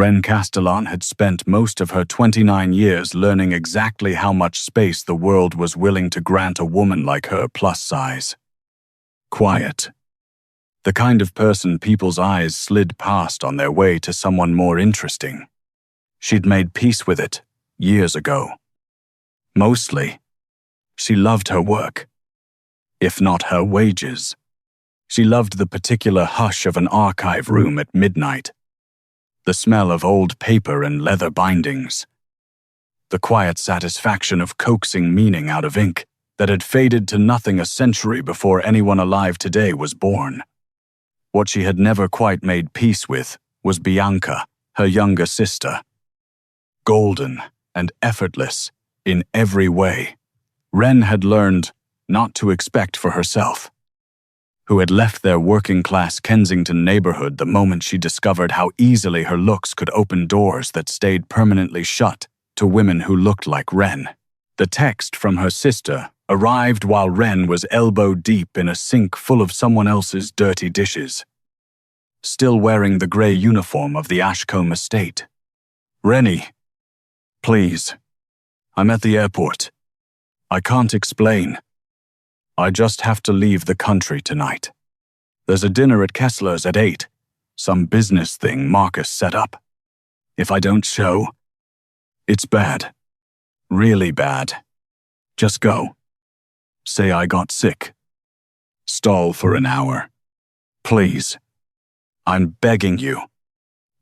Ren Castellan had spent most of her 29 years learning exactly how much space the world was willing to grant a woman like her plus size. Quiet. The kind of person people's eyes slid past on their way to someone more interesting. She'd made peace with it years ago. Mostly, she loved her work, if not her wages. She loved the particular hush of an archive room at midnight, the smell of old paper and leather bindings, the quiet satisfaction of coaxing meaning out of ink that had faded to nothing a century before anyone alive today was born. What she had never quite made peace with was Bianca, her younger sister. Golden and effortless in every way, Ren had learned not to expect for herself, who had left their working-class Kensington neighborhood the moment she discovered how easily her looks could open doors that stayed permanently shut to women who looked like Ren. The text from her sister arrived while Ren was elbow-deep in a sink full of someone else's dirty dishes, still wearing the gray uniform of the Ashcombe estate. "Rennie, please. I'm at the airport. I can't explain. I just have to leave the country tonight. There's a dinner at Kessler's at 8, some business thing Marcus set up. If I don't show, it's bad. Really bad. Just go. Say I got sick. Stall for an hour. Please. I'm begging you.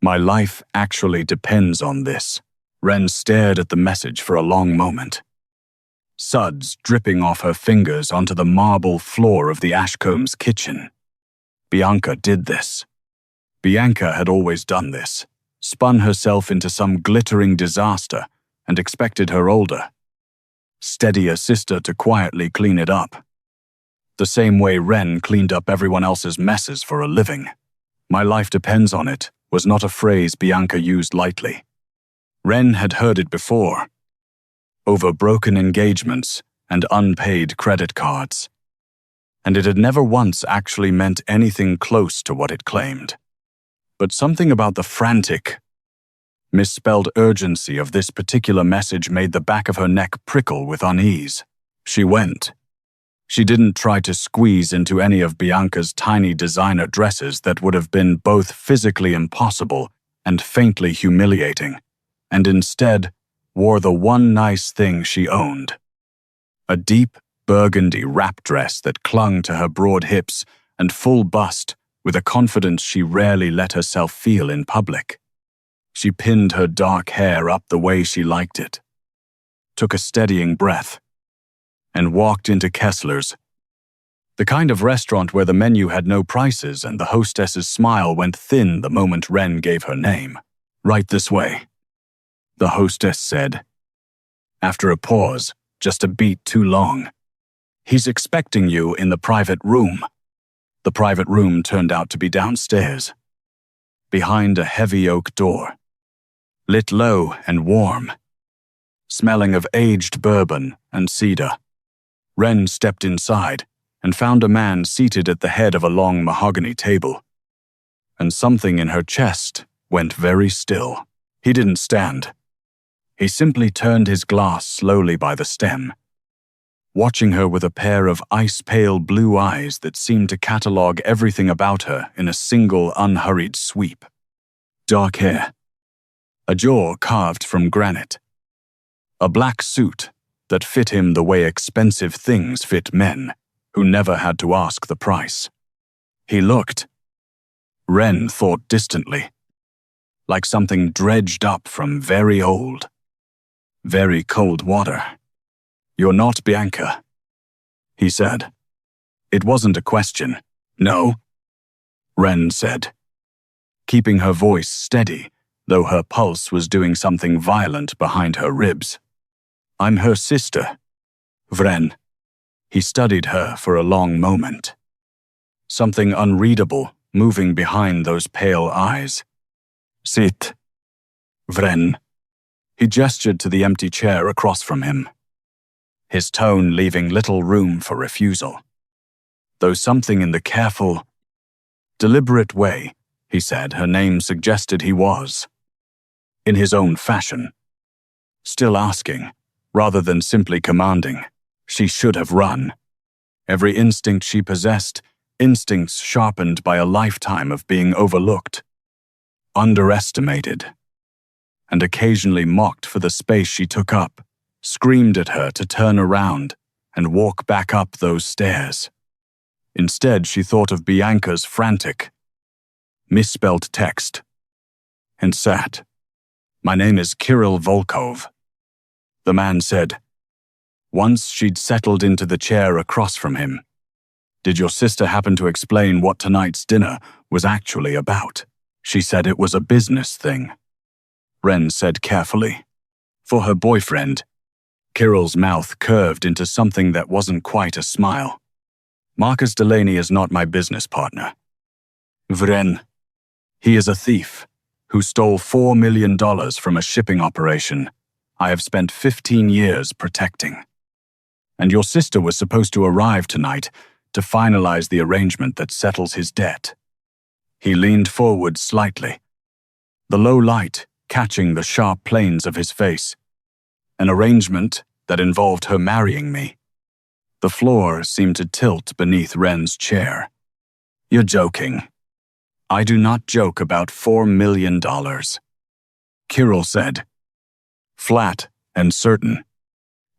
My life actually depends on this." Ren stared at the message for a long moment, suds dripping off her fingers onto the marble floor of the Ashcombes' kitchen. Bianca did this. Bianca had always done this, spun herself into some glittering disaster and expected her older, steadier sister to quietly clean it up. The same way Ren cleaned up everyone else's messes for a living. "My life depends on it" was not a phrase Bianca used lightly. Ren had heard it before, over broken engagements and unpaid credit cards, and it had never once actually meant anything close to what it claimed. But something about the frantic, misspelled urgency of this particular message made the back of her neck prickle with unease. She went. She didn't try to squeeze into any of Bianca's tiny designer dresses that would have been both physically impossible and faintly humiliating, and instead wore the one nice thing she owned. A deep burgundy wrap dress that clung to her broad hips and full bust with a confidence she rarely let herself feel in public. She pinned her dark hair up the way she liked it, took a steadying breath, and walked into Kessler's, the kind of restaurant where the menu had no prices and the hostess's smile went thin the moment Ren gave her name. "Right this way," the hostess said. After a pause, just a beat too long. "He's expecting you in the private room." The private room turned out to be downstairs, behind a heavy oak door, lit low and warm, smelling of aged bourbon and cedar. Ren stepped inside and found a man seated at the head of a long mahogany table, and something in her chest went very still. He didn't stand. He simply turned his glass slowly by the stem, watching her with a pair of ice-pale blue eyes that seemed to catalogue everything about her in a single unhurried sweep. Dark hair, a jaw carved from granite, a black suit that fit him the way expensive things fit men who never had to ask the price. He looked, Ren thought distantly, like something dredged up from very old, very cold water. "You're not Bianca," he said. It wasn't a question. "No," Ren said, keeping her voice steady, though her pulse was doing something violent behind her ribs. "I'm her sister, Vren." He studied her for a long moment, something unreadable moving behind those pale eyes. "Sit, Vren." He gestured to the empty chair across from him, his tone leaving little room for refusal, though something in the careful, deliberate way he said her name suggested he was. in his own fashion. Still asking, rather than simply commanding, she should have run. Every instinct she possessed, instincts sharpened by a lifetime of being overlooked, underestimated, and occasionally mocked for the space she took up, screamed at her to turn around and walk back up those stairs. Instead, she thought of Bianca's frantic, misspelled text, and sat. "My name is Kirill Volkov," the man said. Once she'd settled into the chair across from him. "Did your sister happen to explain what tonight's dinner was actually about?" "She said it was a business thing," Ren said carefully. "For her boyfriend." Kirill's mouth curved into something that wasn't quite a smile. "Marcus Delaney is not my business partner. Vren. He is a thief who stole $4 million from a shipping operation I have spent 15 years protecting. And your sister was supposed to arrive tonight to finalize the arrangement that settles his debt." He leaned forward slightly, the low light catching the sharp planes of his face. "An arrangement that involved her marrying me." The floor seemed to tilt beneath Ren's chair. "You're joking." "I do not joke about $4 million, Kirill said, flat and certain.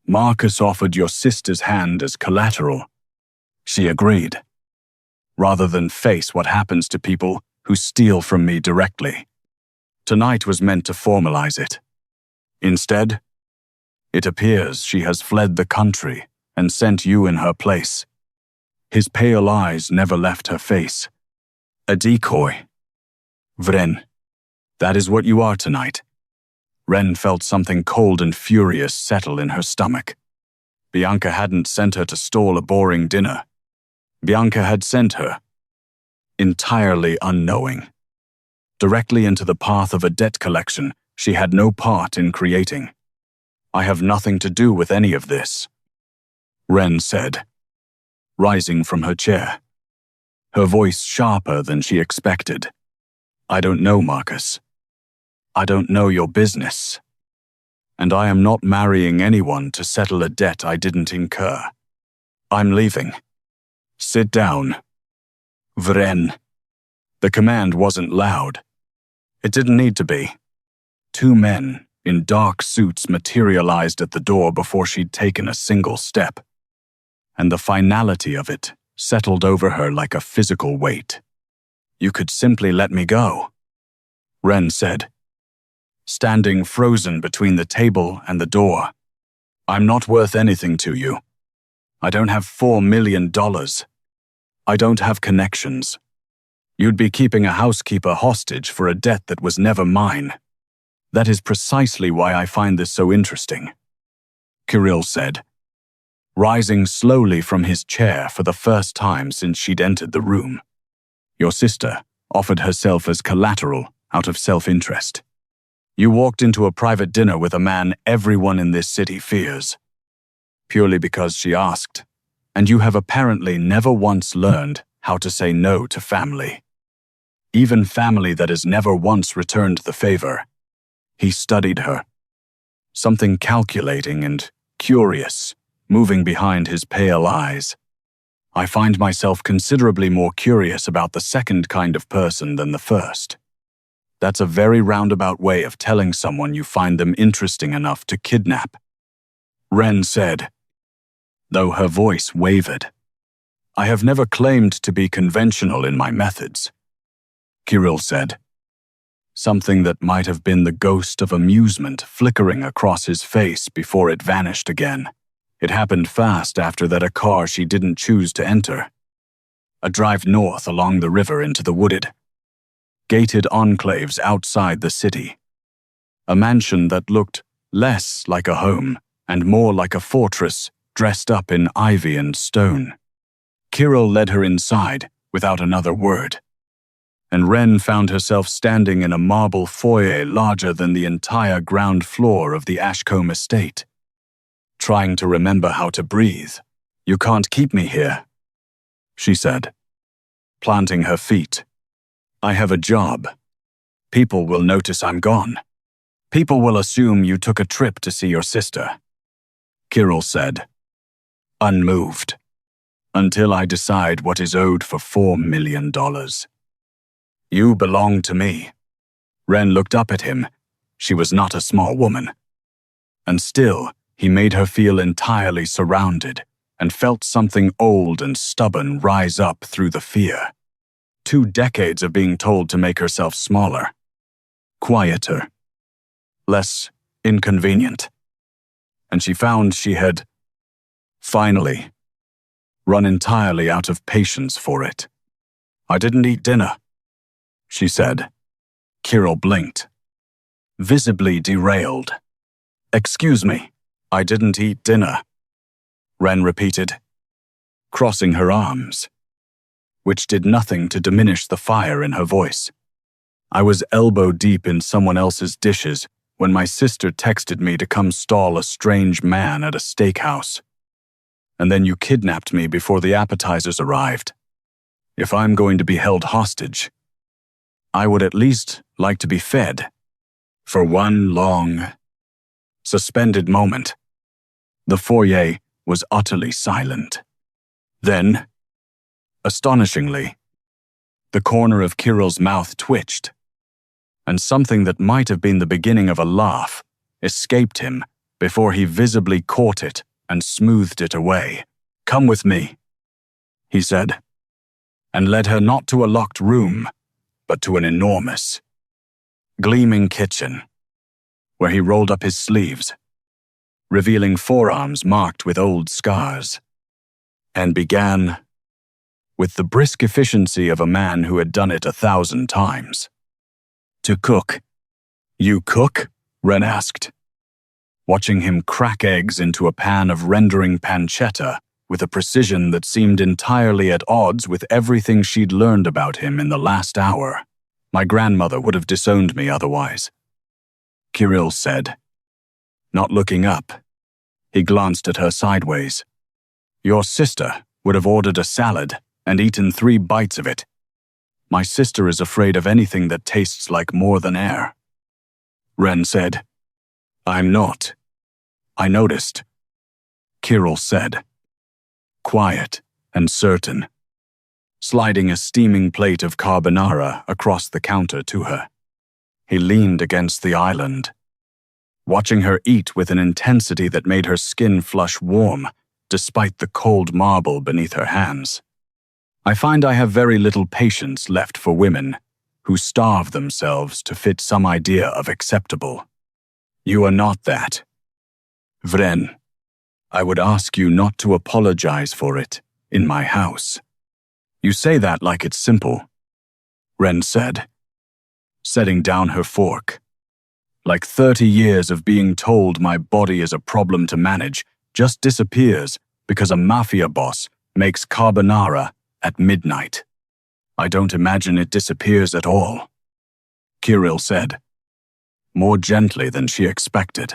"Marcus offered your sister's hand as collateral." She agreed. "Rather than face what happens to people who steal from me directly. Tonight was meant to formalize it. Instead, it appears she has fled the country and sent you in her place." His pale eyes never left her face. "A decoy. Vren, that is what you are tonight." Ren felt something cold and furious settle in her stomach. Bianca hadn't sent her to stall a boring dinner. Bianca had sent her, entirely unknowing, directly into the path of a debt collection she had no part in creating. "I have nothing to do with any of this," Ren said, rising from her chair, her voice sharper than she expected. "I don't know, Marcus. I don't know your business. And I am not marrying anyone to settle a debt I didn't incur. I'm leaving. Sit down. Vren." The command wasn't loud. It didn't need to be. Two men in dark suits materialized at the door before she'd taken a single step. And the finality of it settled over her like a physical weight. "You could simply let me go," Ren said, standing frozen between the table and the door. "I'm not worth anything to you. I don't have $4 million. I don't have connections. You'd be keeping a housekeeper hostage for a debt that was never mine. That is precisely why I find this so interesting," Kirill said, rising slowly from his chair for the first time since she'd entered the room. "Your sister offered herself as collateral out of self-interest. You walked into a private dinner with a man everyone in this city fears, purely because she asked, and you have apparently never once learned how to say no to family. Even family that has never once returned the favor." He studied her, something calculating and curious moving behind his pale eyes. "I find myself considerably more curious about the second kind of person than the first. That's a very roundabout way of telling someone you find them interesting enough to kidnap," Ren said, though her voice wavered. "I have never claimed to be conventional in my methods," Kirill said, something that might have been the ghost of amusement flickering across his face before it vanished again. It happened fast after that, a car she didn't choose to enter. A drive north along the river into the wooded, gated enclaves outside the city. A mansion that looked less like a home and more like a fortress dressed up in ivy and stone. Kirill led her inside without another word, and Ren found herself standing in a marble foyer larger than the entire ground floor of the Ashcombe estate, trying to remember how to breathe. "You can't keep me here," she said, planting her feet. "I have a job. People will notice I'm gone. People will assume you took a trip to see your sister, Kirill said, unmoved. Until I decide what is owed for $4 million. You belong to me. Ren looked up at him. She was not a small woman. And still, he made her feel entirely surrounded and felt something old and stubborn rise up through the fear. 2 decades of being told to make herself smaller, quieter, less inconvenient. And she found she had, finally, run entirely out of patience for it. I didn't eat dinner, she said. Kirill blinked, visibly derailed. Excuse me, I didn't eat dinner, Ren repeated, crossing her arms, which did nothing to diminish the fire in her voice. I was elbow deep in someone else's dishes when my sister texted me to come stall a strange man at a steakhouse. And then you kidnapped me before the appetizers arrived. If I'm going to be held hostage, I would at least like to be fed. For one long, suspended moment, the foyer was utterly silent. Then, astonishingly, the corner of Kirill's mouth twitched, and something that might have been the beginning of a laugh escaped him before he visibly caught it and smoothed it away. Come with me, he said, and led her not to a locked room, but to an enormous, gleaming kitchen, where he rolled up his sleeves, revealing forearms marked with old scars, and began, with the brisk efficiency of a man who had done it 1,000 times, to cook. You cook? Ren asked, watching him crack eggs into a pan of rendering pancetta with a precision that seemed entirely at odds with everything she'd learned about him in the last hour. My grandmother would have disowned me otherwise, Kirill said. Not looking up, he glanced at her sideways. Your sister would have ordered a salad and eaten 3 bites of it. My sister is afraid of anything that tastes like more than air. Ren said. I'm not. I noticed, Kirill said, quiet and certain, sliding a steaming plate of carbonara across the counter to her. He leaned against the island, watching her eat with an intensity that made her skin flush warm despite the cold marble beneath her hands. I find I have very little patience left for women who starve themselves to fit some idea of acceptable. You are not that. Vren, I would ask you not to apologize for it in my house. You say that like it's simple, Ren said, setting down her fork. Like 30 years of being told my body is a problem to manage just disappears because a mafia boss makes carbonara at midnight. I don't imagine it disappears at all, Kirill said, more gently than she expected.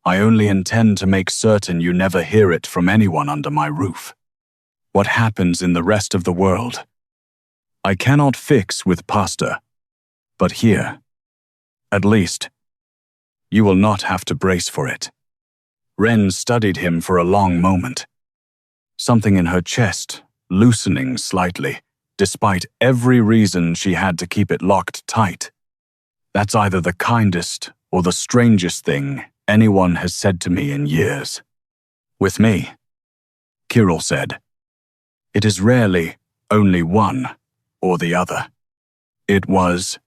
I only intend to make certain you never hear it from anyone under my roof. What happens in the rest of the world, I cannot fix with pasta, but here, at least, you will not have to brace for it. Ren studied him for a long moment, something in her chest loosening slightly, despite every reason she had to keep it locked tight. That's either the kindest or the strangest thing anyone has said to me in years. With me, Kirill said, it is rarely only one or the other. It was,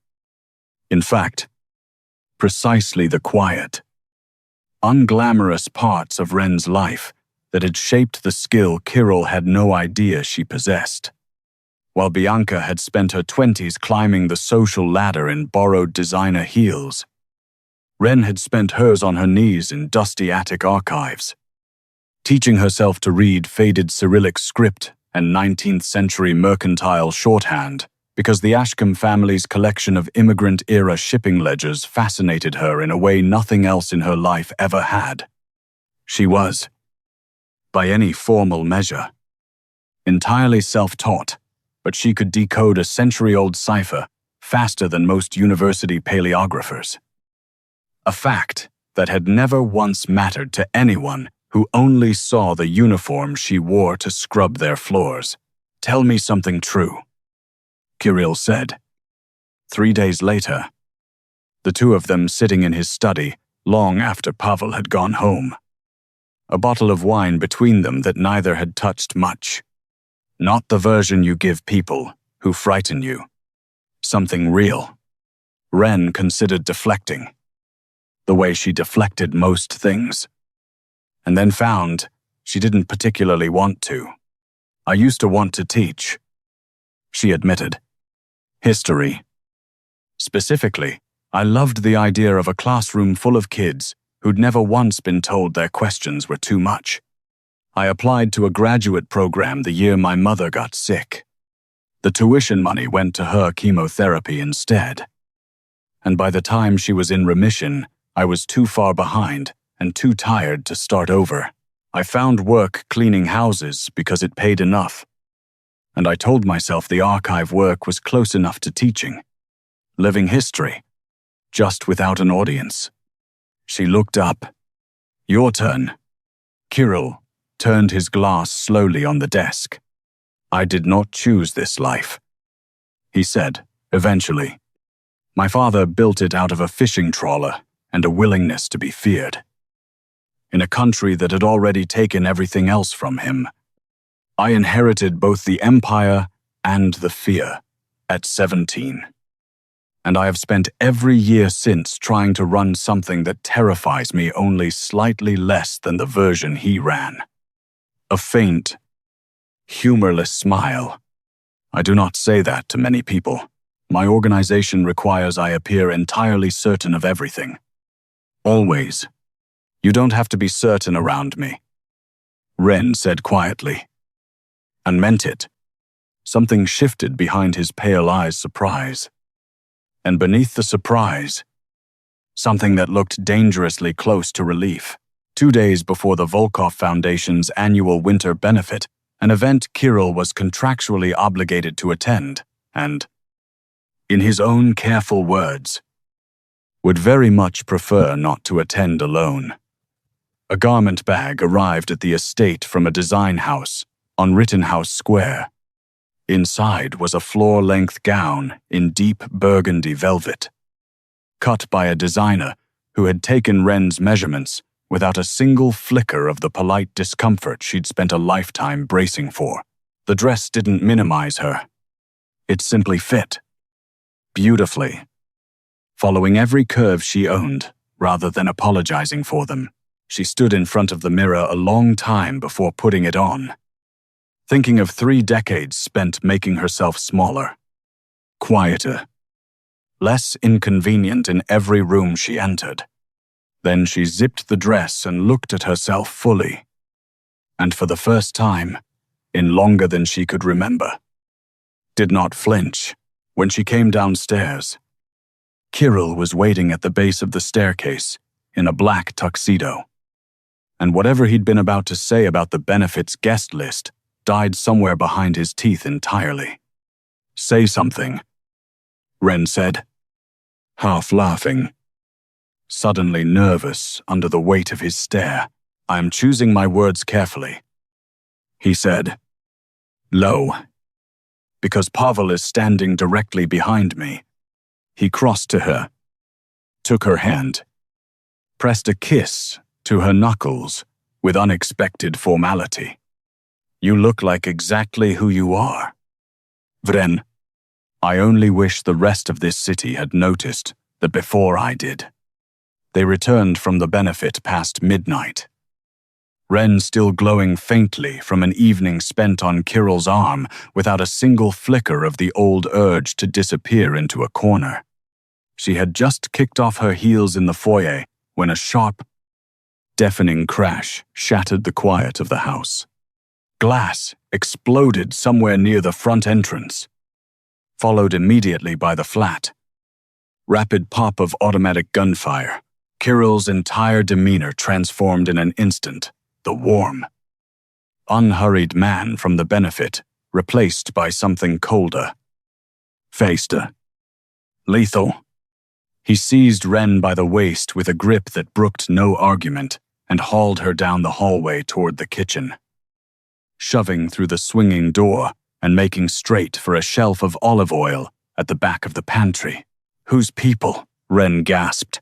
in fact, precisely the quiet, unglamorous parts of Ren's life that had shaped the skill Kirill had no idea she possessed. While Bianca had spent her 20s climbing the social ladder in borrowed designer heels, Ren had spent hers on her knees in dusty attic archives, teaching herself to read faded Cyrillic script and 19th century mercantile shorthand because the Ashcombe family's collection of immigrant-era shipping ledgers fascinated her in a way nothing else in her life ever had. She was, by any formal measure, entirely self-taught, but she could decode a century-old cipher faster than most university paleographers. A fact that had never once mattered to anyone who only saw the uniform she wore to scrub their floors. "Tell me something true," Kirill said. 3 days later, the two of them sitting in his study long after Pavel had gone home. A bottle of wine between them that neither had touched much. Not the version you give people who frighten you. Something real. Ren considered deflecting, the way she deflected most things, and then found she didn't particularly want to. "I used to want to teach," she admitted. "History. Specifically, I loved the idea of a classroom full of kids who'd never once been told their questions were too much. I applied to a graduate program the year my mother got sick. The tuition money went to her chemotherapy instead. And by the time she was in remission, I was too far behind and too tired to start over. I found work cleaning houses because it paid enough. And I told myself the archive work was close enough to teaching. Living history, just without an audience." She looked up. "Your turn." Kirill turned his glass slowly on the desk. "I did not choose this life," he said, eventually. "My father built it out of a fishing trawler and a willingness to be feared. In a country that had already taken everything else from him. I inherited both the empire and the fear at 17. And I have spent every year since trying to run something that terrifies me only slightly less than the version he ran." A faint, humorless smile. "I do not say that to many people. My organization requires I appear entirely certain of everything. Always. You don't have to be certain around me," Ren said quietly. And meant it. Something shifted behind his pale eyes' surprise. And beneath the surprise, something that looked dangerously close to relief. 2 days before the Volkov Foundation's annual winter benefit, an event Kirill was contractually obligated to attend, and, in his own careful words, would very much prefer not to attend alone. A garment bag arrived at the estate from a design house on Rittenhouse Square. Inside was a floor-length gown in deep burgundy velvet, cut by a designer who had taken Ren's measurements without a single flicker of the polite discomfort she'd spent a lifetime bracing for. The dress didn't minimize her. It simply fit. Beautifully. Following every curve she owned, rather than apologizing for them, she stood in front of the mirror a long time before putting it on, thinking of 3 decades spent making herself smaller, quieter, less inconvenient in every room she entered. Then she zipped the dress and looked at herself fully, and for the first time, in longer than she could remember, did not flinch. When she came downstairs, Kirill was waiting at the base of the staircase in a black tuxedo, and whatever he'd been about to say about the benefits guest list died somewhere behind his teeth entirely. "Say something," Ren said, half laughing, suddenly nervous under the weight of his stare. "I am choosing my words carefully," he said, low, "because Pavel is standing directly behind me." He crossed to her, took her hand, pressed a kiss to her knuckles with unexpected formality. "You look like exactly who you are, Vren. I only wish the rest of this city had noticed that before I did." They returned from the benefit past midnight, Ren still glowing faintly from an evening spent on Kirill's arm without a single flicker of the old urge to disappear into a corner. She had just kicked off her heels in the foyer when a sharp, deafening crash shattered the quiet of the house. Glass exploded somewhere near the front entrance, followed immediately by the flat. Rapid pop of automatic gunfire. Kirill's entire demeanor transformed in an instant. The warm, unhurried man from the benefit, replaced by something colder. Faster. Lethal. He seized Ren by the waist with a grip that brooked no argument and hauled her down the hallway toward the kitchen. Shoving through the swinging door and making straight for a shelf of olive oil at the back of the pantry. "Whose people?" Ren gasped.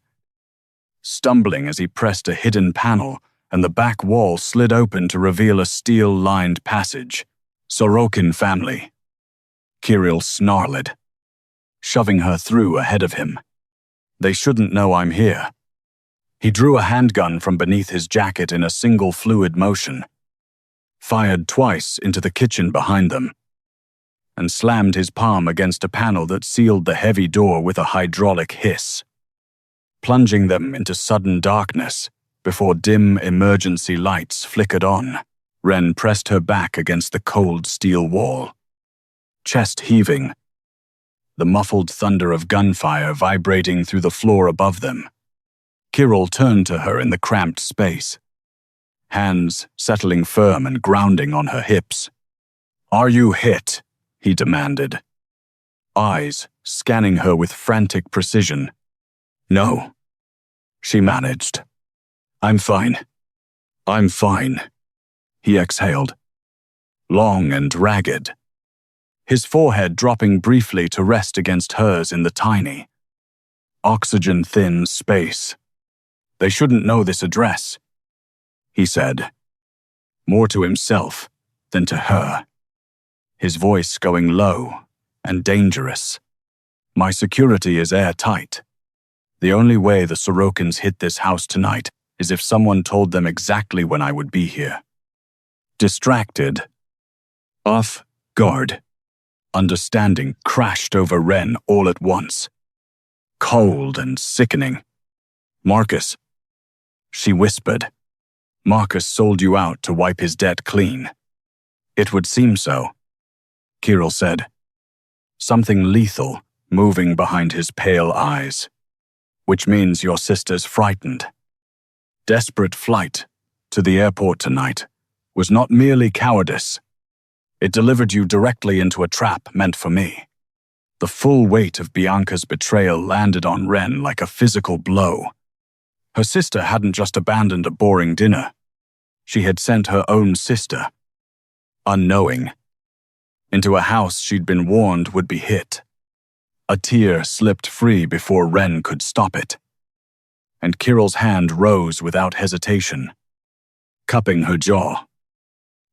Stumbling as he pressed a hidden panel, and the back wall slid open to reveal a steel-lined passage. "Sorokin family." Kirill snarled, shoving her through ahead of him. "They shouldn't know I'm here." He drew a handgun from beneath his jacket in a single fluid motion, fired twice into the kitchen behind them, and slammed his palm against a panel that sealed the heavy door with a hydraulic hiss, plunging them into sudden darkness before dim emergency lights flickered on. Ren pressed her back against the cold steel wall, chest heaving, the muffled thunder of gunfire vibrating through the floor above them. Kirill turned to her in the cramped space, hands settling firm and grounding on her hips. "Are you hit?" he demanded, eyes scanning her with frantic precision. "No," she managed. I'm fine. He exhaled, long and ragged, his forehead dropping briefly to rest against hers in the tiny, oxygen-thin space. "They shouldn't know this address," he said, more to himself than to her, his voice going low and dangerous. "My security is airtight. The only way the Sorokins hit this house tonight is if someone told them exactly when I would be here." Distracted, off guard, understanding crashed over Ren all at once, cold and sickening. "Marcus," she whispered. "Marcus sold you out to wipe his debt clean." "It would seem so," Kirill said, something lethal moving behind his pale eyes. "Which means your sister's frightened." Desperate flight to the airport tonight was not merely cowardice. It delivered you directly into a trap meant for me. The full weight of Bianca's betrayal landed on Ren like a physical blow. Her sister hadn't just abandoned a boring dinner. She had sent her own sister, unknowing, into a house she'd been warned would be hit. A tear slipped free before Ren could stop it, and Kirill's hand rose without hesitation, cupping her jaw,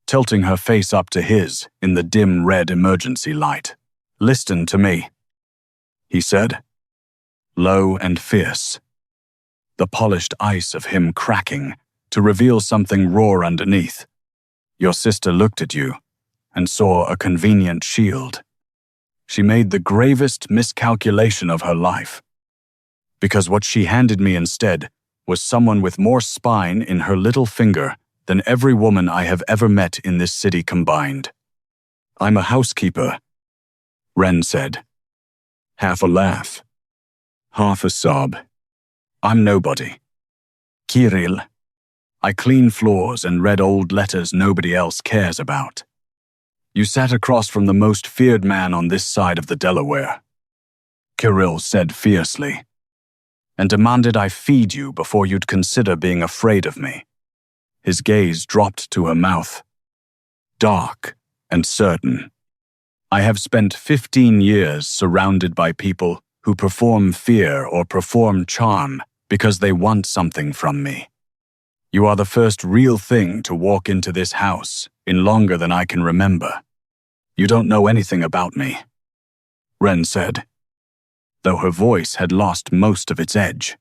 tilting her face up to his in the dim red emergency light. "Listen to me," he said, low and fierce, the polished ice of him cracking to reveal something raw underneath. "Your sister looked at you and saw a convenient shield. She made the gravest miscalculation of her life, because what she handed me instead was someone with more spine in her little finger than every woman I have ever met in this city combined. I'm a housekeeper," Ren said, half a laugh, half a sob. "I'm nobody. Kirill. I clean floors and read old letters nobody else cares about. You sat across from the most feared man on this side of the Delaware," Kirill said fiercely, "and demanded I feed you before you'd consider being afraid of me." His gaze dropped to her mouth, dark and certain. "I have spent 15 years surrounded by people who perform fear or perform charm because they want something from me. You are the first real thing to walk into this house in longer than I can remember. You don't know anything about me," Ren said, though her voice had lost most of its edge.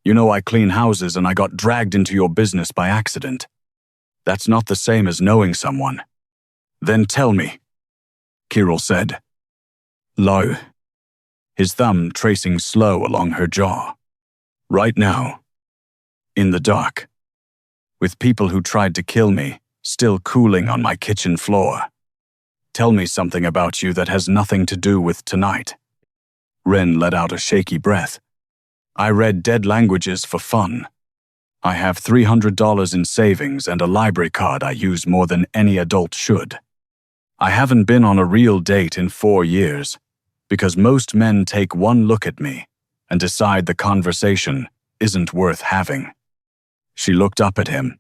"You know I clean houses and I got dragged into your business by accident. That's not the same as knowing someone." "Then tell me," Kirill said, low, his thumb tracing slow along her jaw. "Right now, in the dark, with people who tried to kill me still cooling on my kitchen floor. Tell me something about you that has nothing to do with tonight." Ren let out a shaky breath. "I read dead languages for fun. I have $300 in savings and a library card I use more than any adult should. I haven't been on a real date in 4 years, because most men take one look at me and decide the conversation isn't worth having. She looked up at him.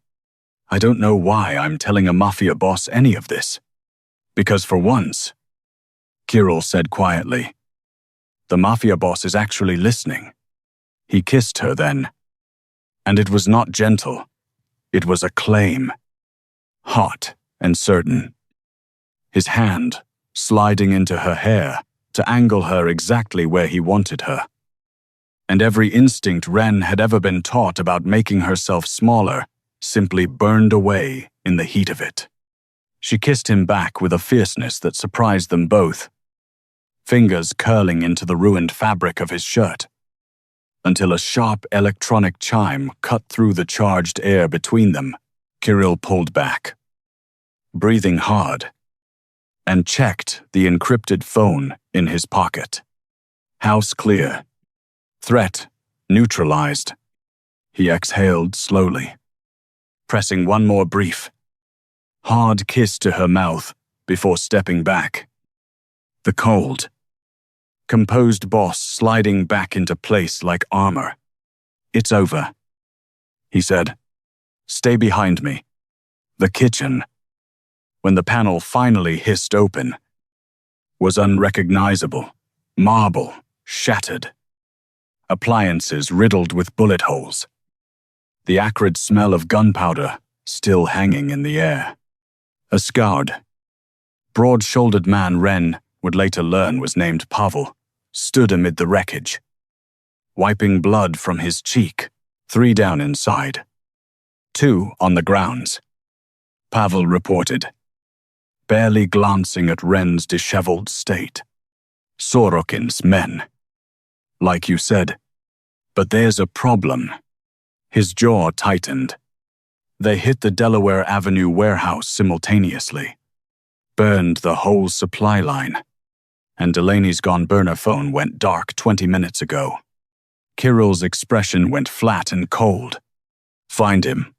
I don't know why I'm telling a mafia boss any of this. Because for once, Kirill said quietly, the mafia boss is actually listening. He kissed her then. And it was not gentle. It was a claim. Hot and certain. His hand sliding into her hair to angle her exactly where he wanted her. And every instinct Ren had ever been taught about making herself smaller simply burned away in the heat of it. She kissed him back with a fierceness that surprised them both, fingers curling into the ruined fabric of his shirt, until a sharp electronic chime cut through the charged air between them. Kirill pulled back, breathing hard, and checked the encrypted phone in his pocket. House clear. Threat neutralized. He exhaled slowly, pressing one more brief, hard kiss to her mouth before stepping back. The cold, composed boss sliding back into place like armor. It's over, he said. Stay behind me. The kitchen, when the panel finally hissed open, was unrecognizable, marble shattered, appliances riddled with bullet holes, the acrid smell of gunpowder still hanging in the air. A scarred, broad-shouldered man Ren would later learn was named Pavel, stood amid the wreckage, wiping blood from his cheek, 3 down inside, 2 on the grounds. Pavel reported, barely glancing at Ren's disheveled state. Sorokin's men. Like you said, but there's a problem. His jaw tightened. They hit the Delaware Avenue warehouse simultaneously, burned the whole supply line, and Delaney's gone burner phone went dark 20 minutes ago. Kirill's expression went flat and cold. Find him.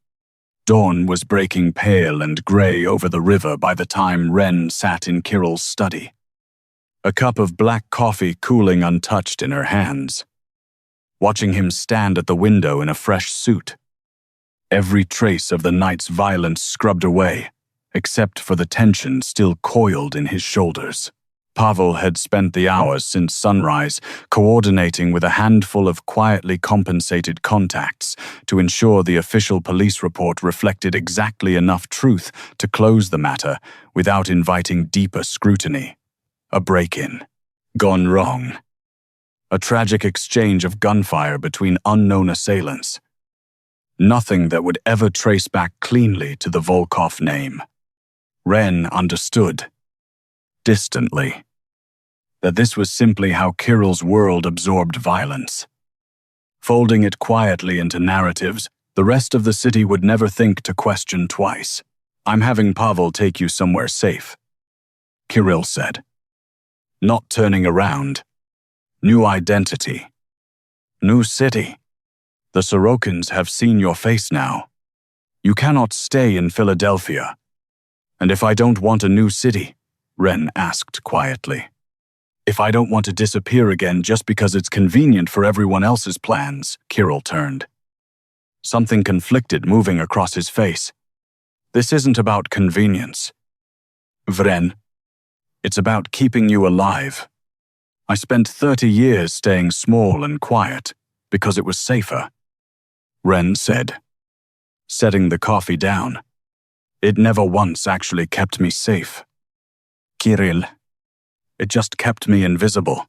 Dawn was breaking pale and gray over the river by the time Ren sat in Kirill's study, a cup of black coffee cooling untouched in her hands, watching him stand at the window in a fresh suit, every trace of the night's violence scrubbed away, except for the tension still coiled in his shoulders. Pavel had spent the hours since sunrise coordinating with a handful of quietly compensated contacts to ensure the official police report reflected exactly enough truth to close the matter without inviting deeper scrutiny. A break-in. Gone wrong. A tragic exchange of gunfire between unknown assailants. Nothing that would ever trace back cleanly to the Volkov name. Ren understood, distantly, that this was simply how Kirill's world absorbed violence. Folding it quietly into narratives, the rest of the city would never think to question twice. I'm having Pavel take you somewhere safe, Kirill said. Not turning around. New identity. New city. The Sorokins have seen your face now. You cannot stay in Philadelphia. And if I don't want a new city, Ren asked quietly. If I don't want to disappear again just because it's convenient for everyone else's plans, Kirill turned. Something conflicted moving across his face. This isn't about convenience, Vren. It's about keeping you alive. I spent 30 years staying small and quiet because it was safer, Ren said, setting the coffee down. It never once actually kept me safe. Kirill, it just kept me invisible.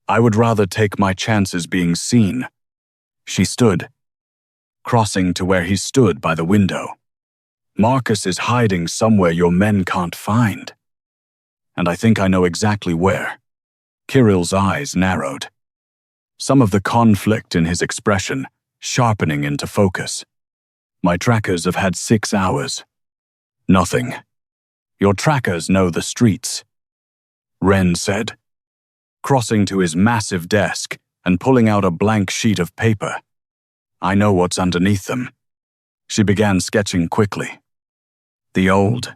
I would rather take my chances being seen. She stood, crossing to where he stood by the window. Marcus is hiding somewhere your men can't find. And I think I know exactly where. Kirill's eyes narrowed, some of the conflict in his expression sharpening into focus. My trackers have had 6 hours. Nothing. Your trackers know the streets, Ren said, crossing to his massive desk and pulling out a blank sheet of paper. I know what's underneath them. She began sketching quickly. The old,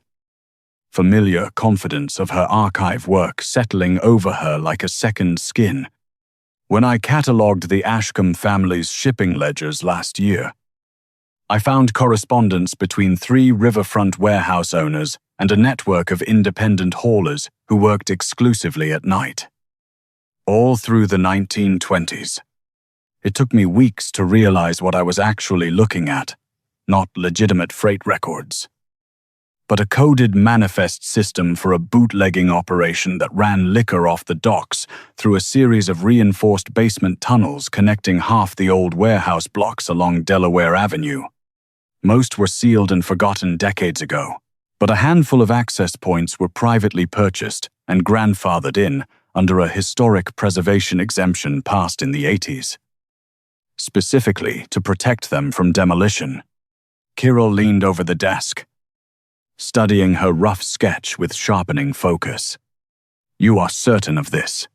familiar confidence of her archive work settling over her like a second skin. When I catalogued the Ashcombe family's shipping ledgers last year, I found correspondence between 3 riverfront warehouse owners and a network of independent haulers who worked exclusively at night. All through the 1920s. It took me weeks to realize what I was actually looking at, not legitimate freight records, but a coded manifest system for a bootlegging operation that ran liquor off the docks through a series of reinforced basement tunnels connecting half the old warehouse blocks along Delaware Avenue. Most were sealed and forgotten decades ago, but a handful of access points were privately purchased and grandfathered in under a historic preservation exemption passed in the 80s. Specifically to protect them from demolition. Kirill leaned over the desk, studying her rough sketch with sharpening focus. You are certain of this?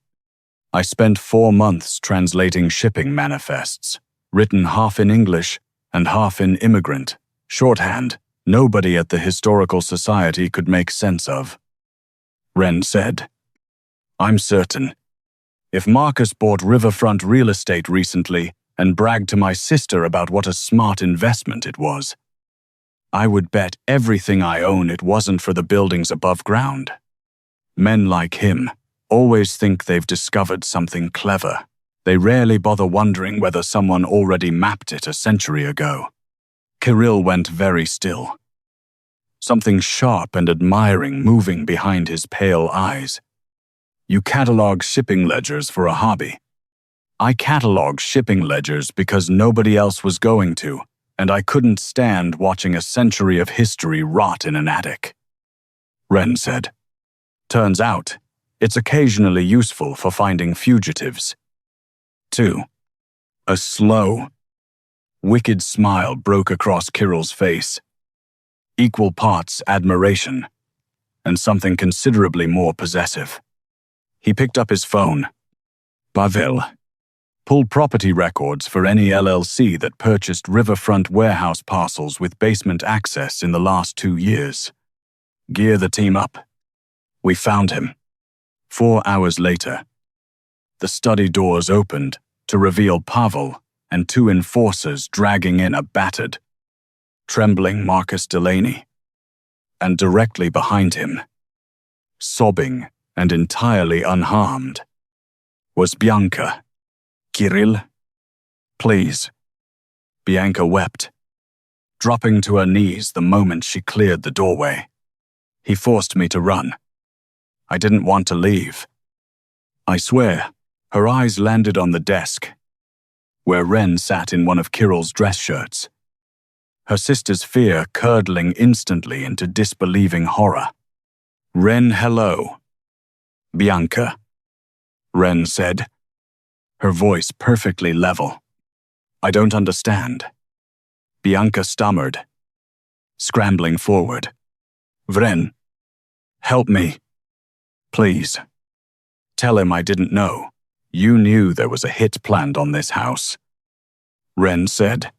I spent 4 months translating shipping manifests, written half in English and half in immigrant shorthand nobody at the Historical Society could make sense of. Wren said, I'm certain. If Marcus bought riverfront real estate recently and bragged to my sister about what a smart investment it was, I would bet everything I own it wasn't for the buildings above ground. Men like him always think they've discovered something clever. They rarely bother wondering whether someone already mapped it a century ago. Kirill went very still. Something sharp and admiring moving behind his pale eyes. You catalog shipping ledgers for a hobby. I catalog shipping ledgers because nobody else was going to, and I couldn't stand watching a century of history rot in an attic. Wren said, Turns out, it's occasionally useful for finding fugitives. 2. A slow, wicked smile broke across Kirill's face. Equal parts admiration, and something considerably more possessive. He picked up his phone. Pavel. Pulled property records for any LLC that purchased riverfront warehouse parcels with basement access in the last 2 years. Gear the team up. We found him. 4 hours later, the study doors opened to reveal Pavel and 2 enforcers dragging in a battered, trembling Marcus Delaney. And directly behind him, sobbing and entirely unharmed, was Bianca. Kirill, please. Bianca wept, dropping to her knees the moment she cleared the doorway. He forced me to run. I didn't want to leave. I swear, her eyes landed on the desk, where Wren sat in one of Kirill's dress shirts. Her sister's fear curdling instantly into disbelieving horror. Wren, hello. Bianca, Wren said, her voice perfectly level. I don't understand. Bianca stammered, scrambling forward. Wren, help me. Please. Tell him I didn't know. You knew there was a hit planned on this house. Wren said,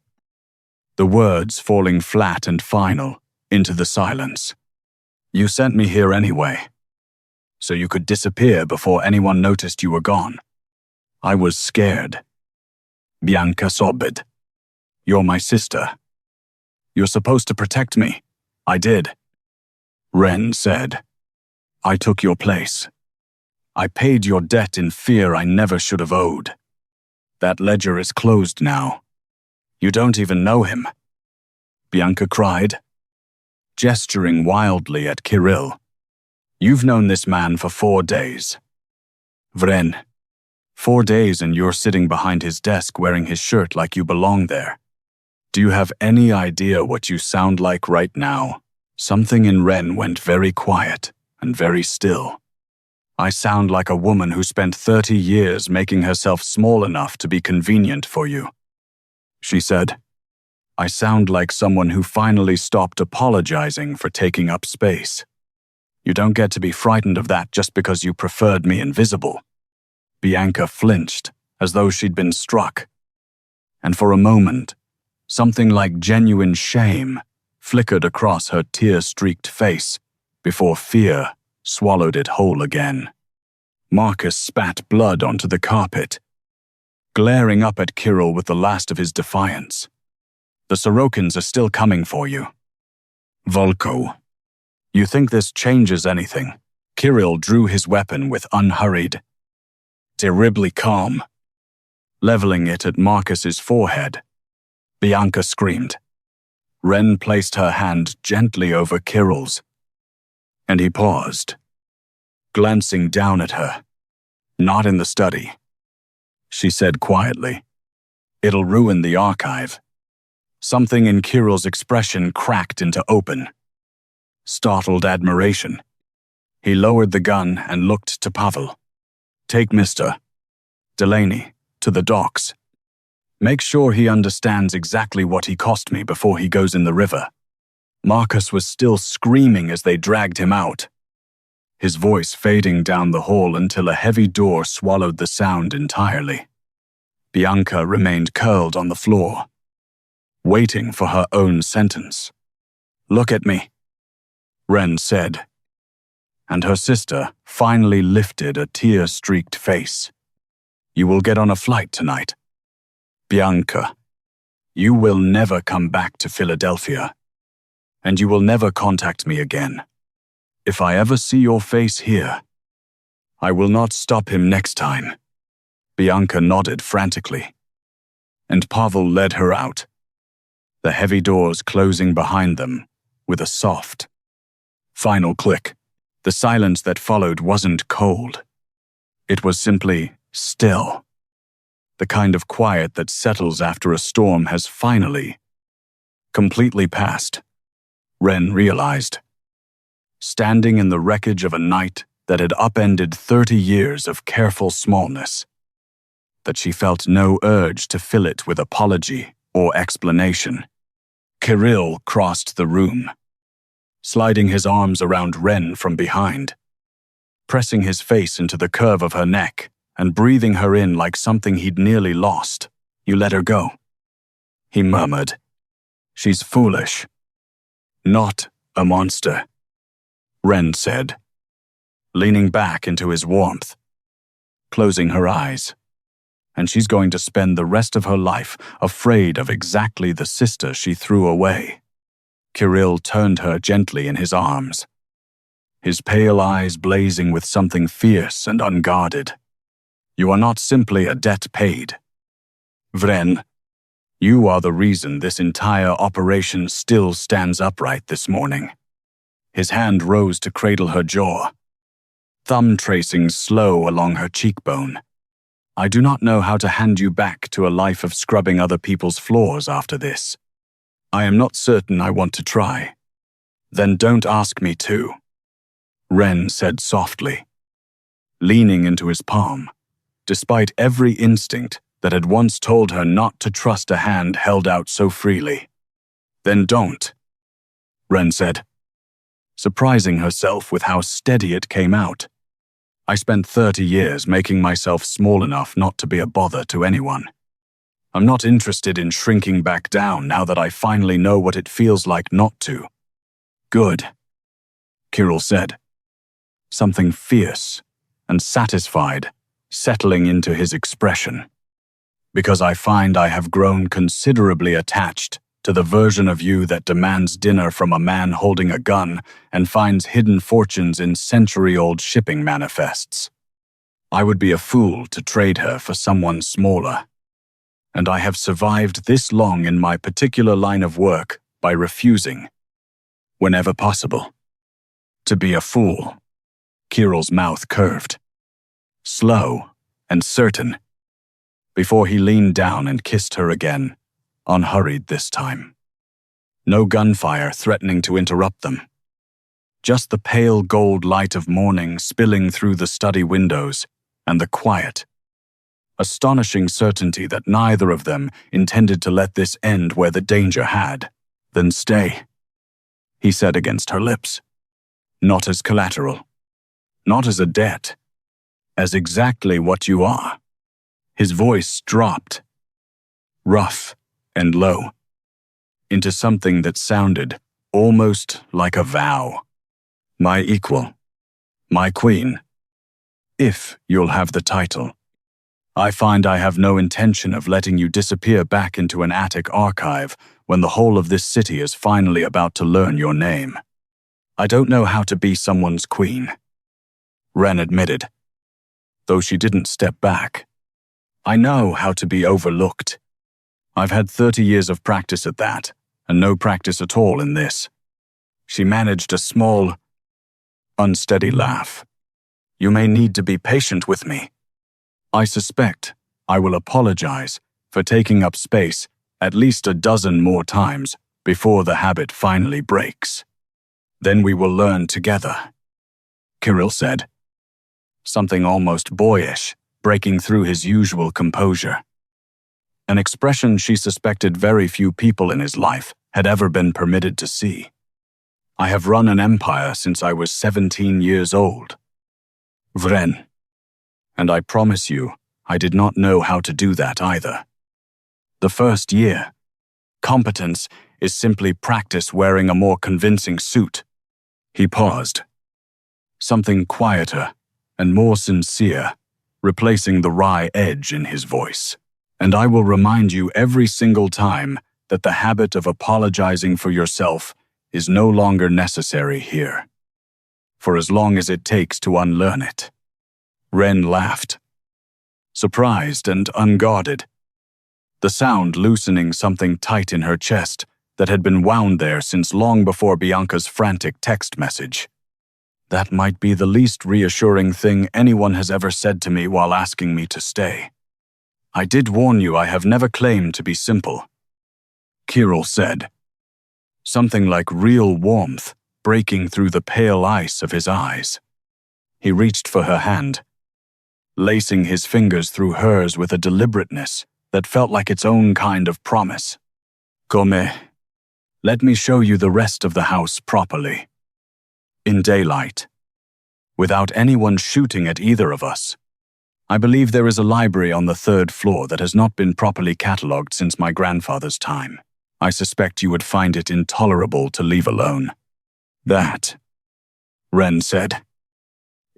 the words falling flat and final into the silence. You sent me here anyway, so you could disappear before anyone noticed you were gone. I was scared. Bianca sobbed. You're my sister. You're supposed to protect me. I did. Wren said, I took your place. I paid your debt in fear I never should have owed. That ledger is closed now. You don't even know him. Bianca cried, gesturing wildly at Kirill. You've known this man for 4 days. Wren, 4 days and you're sitting behind his desk wearing his shirt like you belong there. Do you have any idea what you sound like right now? Something in Wren went very quiet and very still. I sound like a woman who spent 30 years making herself small enough to be convenient for you. She said, I sound like someone who finally stopped apologizing for taking up space. You don't get to be frightened of that just because you preferred me invisible. Bianca flinched, as though she'd been struck. And for a moment, something like genuine shame flickered across her tear-streaked face before fear swallowed it whole again. Marcus spat blood onto the carpet, glaring up at Kirill with the last of his defiance. The Sorokins are still coming for you. Volko. You think this changes anything? Kirill drew his weapon with unhurried, terribly calm, leveling it at Marcus's forehead. Bianca screamed. Ren placed her hand gently over Kirill's, and he paused, glancing down at her. Not in the study, she said quietly. It'll ruin the archive. Something in Kirill's expression cracked into open, startled admiration. He lowered the gun and looked to Pavel. Take Mr. Delaney to the docks. Make sure he understands exactly what he cost me before he goes in the river. Marcus was still screaming as they dragged him out, his voice fading down the hall until a heavy door swallowed the sound entirely. Bianca remained curled on the floor, waiting for her own sentence. Look at me, Ren said, and her sister finally lifted a tear-streaked face. You will get on a flight tonight. Bianca, you will never come back to Philadelphia, and you will never contact me again. If I ever see your face here, I will not stop him next time. Bianca nodded frantically, and Pavel led her out, the heavy doors closing behind them with a soft, final click. The silence that followed wasn't cold. It was simply still. The kind of quiet that settles after a storm has finally, completely passed, Ren realized. Standing in the wreckage of a night that had upended 30 years of careful smallness, that she felt no urge to fill it with apology or explanation. Kirill crossed the room, sliding his arms around Ren from behind, pressing his face into the curve of her neck and breathing her in like something he'd nearly lost. You let her go, he murmured. She's foolish, not a monster, Ren said, leaning back into his warmth, closing her eyes. And she's going to spend the rest of her life afraid of exactly the sister she threw away. Kirill turned her gently in his arms, his pale eyes blazing with something fierce and unguarded. You are not simply a debt paid. Vren, you are the reason this entire operation still stands upright this morning. His hand rose to cradle her jaw, thumb tracing slow along her cheekbone. I do not know how to hand you back to a life of scrubbing other people's floors after this. I am not certain I want to try. Then don't ask me to, Ren said softly, leaning into his palm, despite every instinct that had once told her not to trust a hand held out so freely. Then don't, Ren said, surprising herself with how steady it came out. I spent 30 years making myself small enough not to be a bother to anyone. I'm not interested in shrinking back down now that I finally know what it feels like not to. Good, Kirill said, something fierce and satisfied settling into his expression. Because I find I have grown considerably attached to the version of you that demands dinner from a man holding a gun and finds hidden fortunes in century-old shipping manifests. I would be a fool to trade her for someone smaller. And I have survived this long in my particular line of work by refusing, whenever possible, to be a fool. Kirill's mouth curved, slow and certain, before he leaned down and kissed her again, unhurried this time. No gunfire threatening to interrupt them. Just the pale gold light of morning spilling through the study windows and the quiet, astonishing certainty that neither of them intended to let this end where the danger had. Then stay, he said against her lips. Not as collateral, not as a debt, as exactly what you are. His voice dropped, rough and low, into something that sounded almost like a vow. My equal, my queen, if you'll have the title. I find I have no intention of letting you disappear back into an attic archive when the whole of this city is finally about to learn your name. I don't know how to be someone's queen, Ren admitted, though she didn't step back. I know how to be overlooked. I've had 30 years of practice at that, and no practice at all in this. She managed a small, unsteady laugh. You may need to be patient with me. I suspect I will apologize for taking up space at least a dozen more times before the habit finally breaks. Then we will learn together, Kirill said, something almost boyish breaking through his usual composure. An expression she suspected very few people in his life had ever been permitted to see. I have run an empire since I was 17 years old. Vren. And I promise you, I did not know how to do that either. The first year, competence is simply practice wearing a more convincing suit. He paused. Something quieter and more sincere, replacing the wry edge in his voice. And I will remind you every single time that the habit of apologizing for yourself is no longer necessary here. For as long as it takes to unlearn it. Ren laughed, surprised and unguarded, the sound loosening something tight in her chest that had been wound there since long before Bianca's frantic text message. That might be the least reassuring thing anyone has ever said to me while asking me to stay. I did warn you I have never claimed to be simple, Kirill said, something like real warmth breaking through the pale ice of his eyes. He reached for her hand, lacing his fingers through hers with a deliberateness that felt like its own kind of promise. Come, let me show you the rest of the house properly. In daylight, without anyone shooting at either of us. I believe there is a library on the 3rd floor that has not been properly catalogued since my grandfather's time. I suspect you would find it intolerable to leave alone. That, Ren said,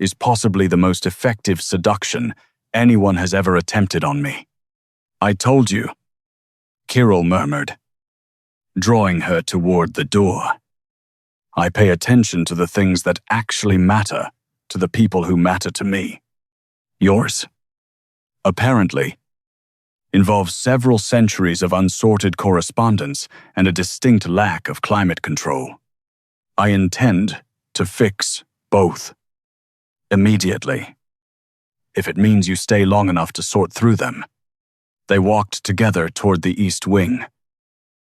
is possibly the most effective seduction anyone has ever attempted on me. I told you, Kirill murmured, drawing her toward the door. I pay attention to the things that actually matter to the people who matter to me. Yours, apparently, involves several centuries of unsorted correspondence and a distinct lack of climate control. I intend to fix both. Immediately, if it means you stay long enough to sort through them. They walked together toward the east wing,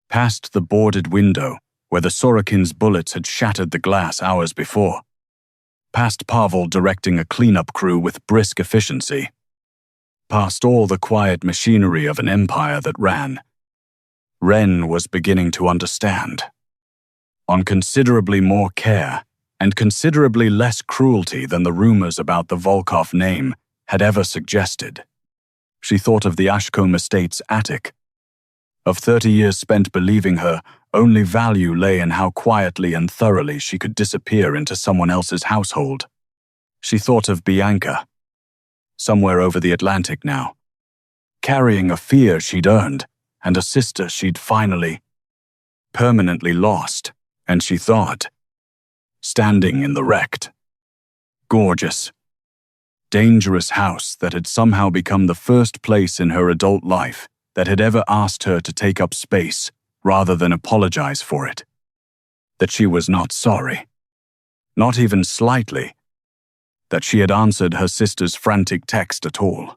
past the boarded window where the Sorokin's bullets had shattered the glass hours before, past Pavel directing a cleanup crew with brisk efficiency, past all the quiet machinery of an empire that ran. Ren was beginning to understand. On considerably more care and considerably less cruelty than the rumors about the Volkov name had ever suggested. She thought of the Ashcombe estate's attic. Of 30 years spent believing her only value lay in how quietly and thoroughly she could disappear into someone else's household. She thought of Bianca, somewhere over the Atlantic now, carrying a fear she'd earned and a sister she'd finally, permanently lost, and she thought, standing in the wrecked, gorgeous, dangerous house that had somehow become the first place in her adult life that had ever asked her to take up space rather than apologize for it. That she was not sorry, not even slightly, that she had answered her sister's frantic text at all.